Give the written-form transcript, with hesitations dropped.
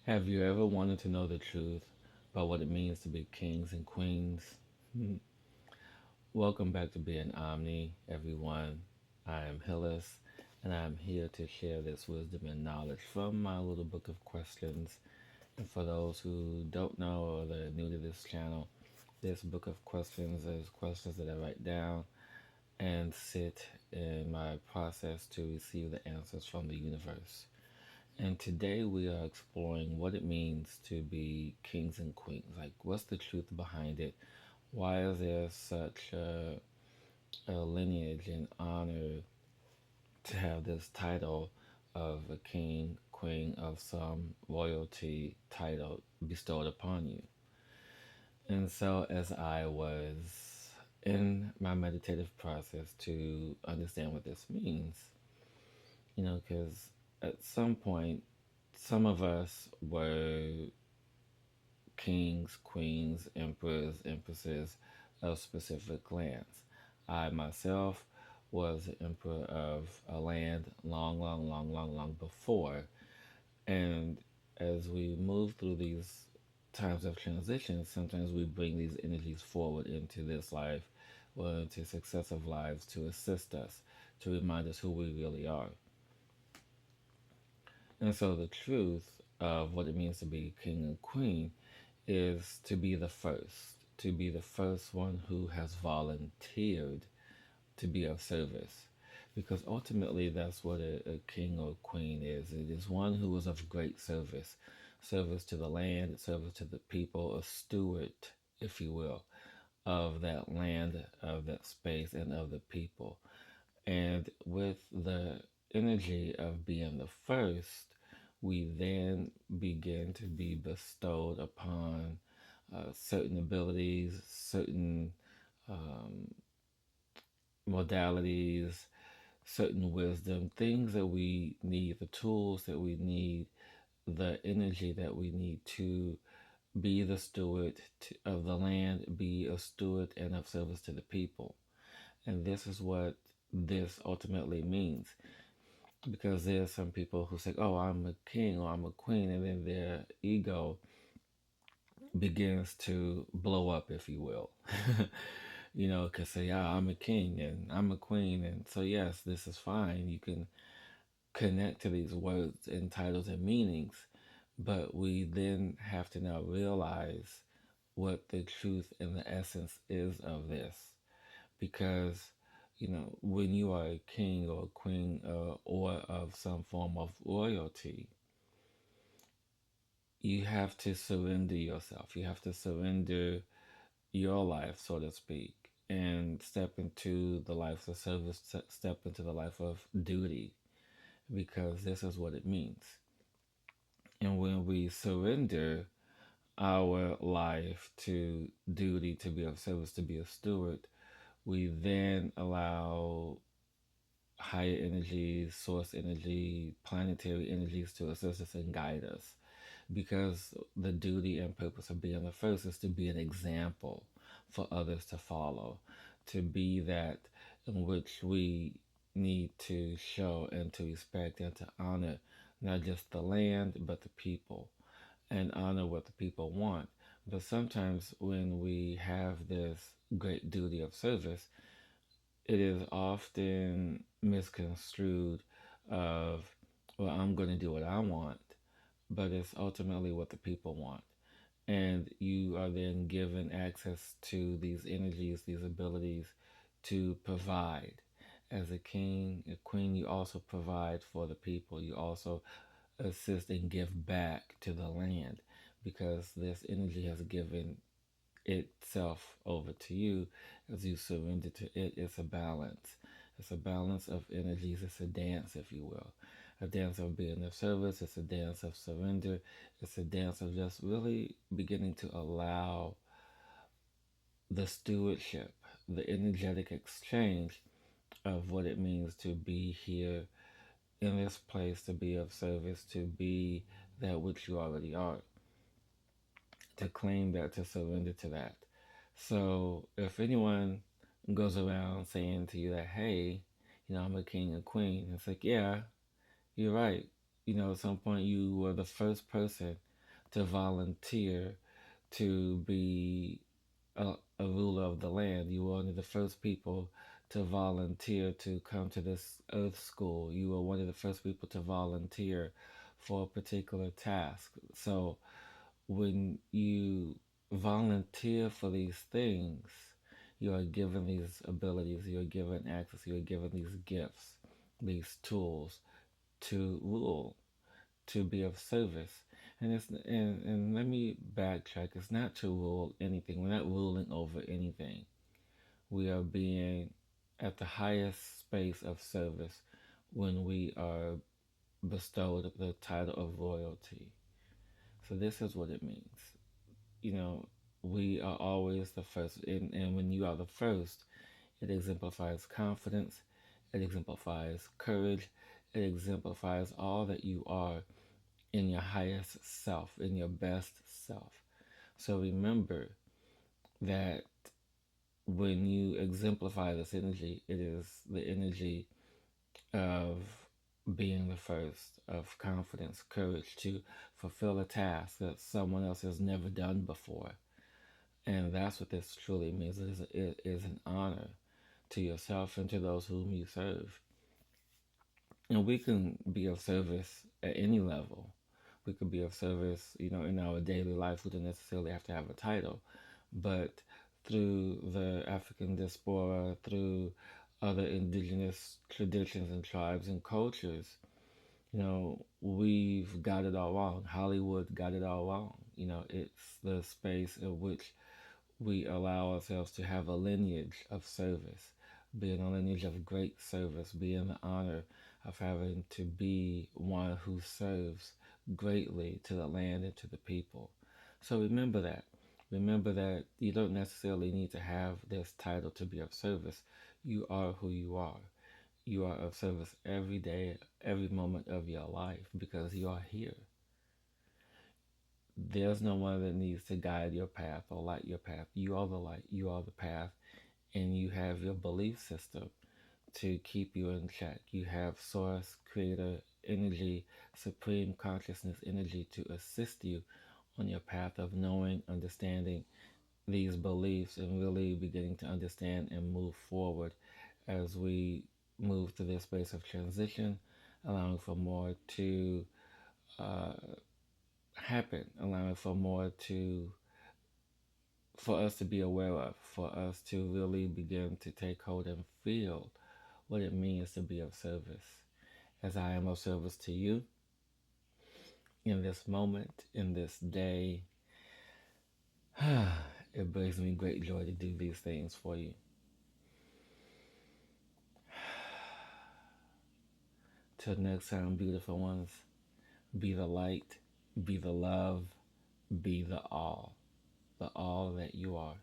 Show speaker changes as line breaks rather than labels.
Have you ever wanted to know the truth about what it means to be kings and queens? Welcome back to being Omni, everyone. I am Hillis, and I am here to share this wisdom and knowledge from my little book of questions. And for those who don't know or that are new to this channel, this book of questions is questions that I write down and sit in my process to receive the answers from the universe. And today we are exploring what it means to be kings and queens. Like, what's the truth behind it? Why is there such a lineage and honor to have this title of a king, queen of some royalty title bestowed upon you? And so, as I was in my meditative process to understand what this means, because at some point, some of us were kings, queens, emperors, empresses of specific lands. I myself was the emperor of a land long, long, long, long, long before. And as we move through these times of transition, sometimes we bring these energies forward into this life or into successive lives to assist us, to remind us who we really are. And so the truth of what it means to be king and queen is to be the first one who has volunteered to be of service. Because ultimately, that's what a king or queen is. It is one who is of great service, service to the land, service to the people, a steward, if you will, of that land, of that space, and of the people. And with the energy of being the first, we then begin to be bestowed upon certain abilities, certain um, modalities, certain wisdom, things that we need, the tools that we need, the energy that we need to be the steward of the land, be a steward and of service to the people. And this is what this ultimately means. Because there's some people who say, oh, I'm a king or I'm a queen, and then their ego begins to blow up, if you will. Could say, yeah, I'm a king and I'm a queen. And so, yes, this is fine. You can connect to these words and titles and meanings. But we then have to now realize what the truth and the essence is of this. Because, when you are a king or a queen or of some form of royalty, you have to surrender yourself. You have to surrender your life, so to speak, and step into the life of service, step into the life of duty, because this is what it means. And when we surrender our life to duty, to be of service, to be a steward, we then allow higher energies, source energy, planetary energies to assist us and guide us. Because the duty and purpose of being the first is to be an example for others to follow, to be that in which we need to show and to respect and to honor not just the land but the people, and honor what the people want. But sometimes when we have this great duty of service, it is often misconstrued of, well, I'm going to do what I want, but it's ultimately what the people want. And you are then given access to these energies, these abilities to provide. As a king, a queen, you also provide for the people. You also assist and give back to the land, because this energy has given itself over to you. As you surrender to it, it's a balance. It's a balance of energies. It's a dance, if you will. A dance of being of service. It's a dance of surrender. It's a dance of just really beginning to allow the stewardship, the energetic exchange of what it means to be here in this place, to be of service, to be that which you already are, to claim that, to surrender to that. So if anyone goes around saying to you that, hey, I'm a king or queen, it's like, yeah, you're right. At some point you were the first person to volunteer to be a ruler of the land. You were one of the first people to volunteer to come to this earth school. You were one of the first people to volunteer for a particular task. So when you volunteer for these things, you are given these abilities, you are given access, you are given these gifts, these tools to rule, to be of service. And let me backtrack. It's not to rule anything. We're not ruling over anything. We are being at the highest space of service when we are bestowed the title of royalty. So this is what it means. You know, we are always the first, and when you are the first, it exemplifies confidence, it exemplifies courage, it exemplifies all that you are in your highest self, in your best self. So remember that when you exemplify this energy, it is the energy of being the first, of confidence, courage to fulfill a task that someone else has never done before. And that's what this truly means. It is an honor to yourself and to those whom you serve. And we can be of service at any level. We could be of service, in our daily life. We don't necessarily have to have a title, but through the African diaspora, through other indigenous traditions and tribes and cultures, we've got it all wrong. Hollywood got it all wrong. It's the space in which we allow ourselves to have a lineage of service, being a lineage of great service, being the honor of having to be one who serves greatly to the land and to the people. So remember that. Remember that you don't necessarily need to have this title to be of service. You are who you are. You are of service every day, every moment of your life because you are here. There's no one that needs to guide your path or light your path. You are the light, you are the path, and you have your belief system to keep you in check. You have source, creator, energy, supreme consciousness energy to assist you on your path of knowing, understanding these beliefs, and really beginning to understand and move forward as we move to this space of transition, allowing for more to uh, happen, allowing for more to for us to be aware of, for us to really begin to take hold and feel what it means to be of service. As I am of service to you in this moment, in this day, it brings me great joy to do these things for you. Till next time, beautiful ones, be the light, be the love, be the all that you are.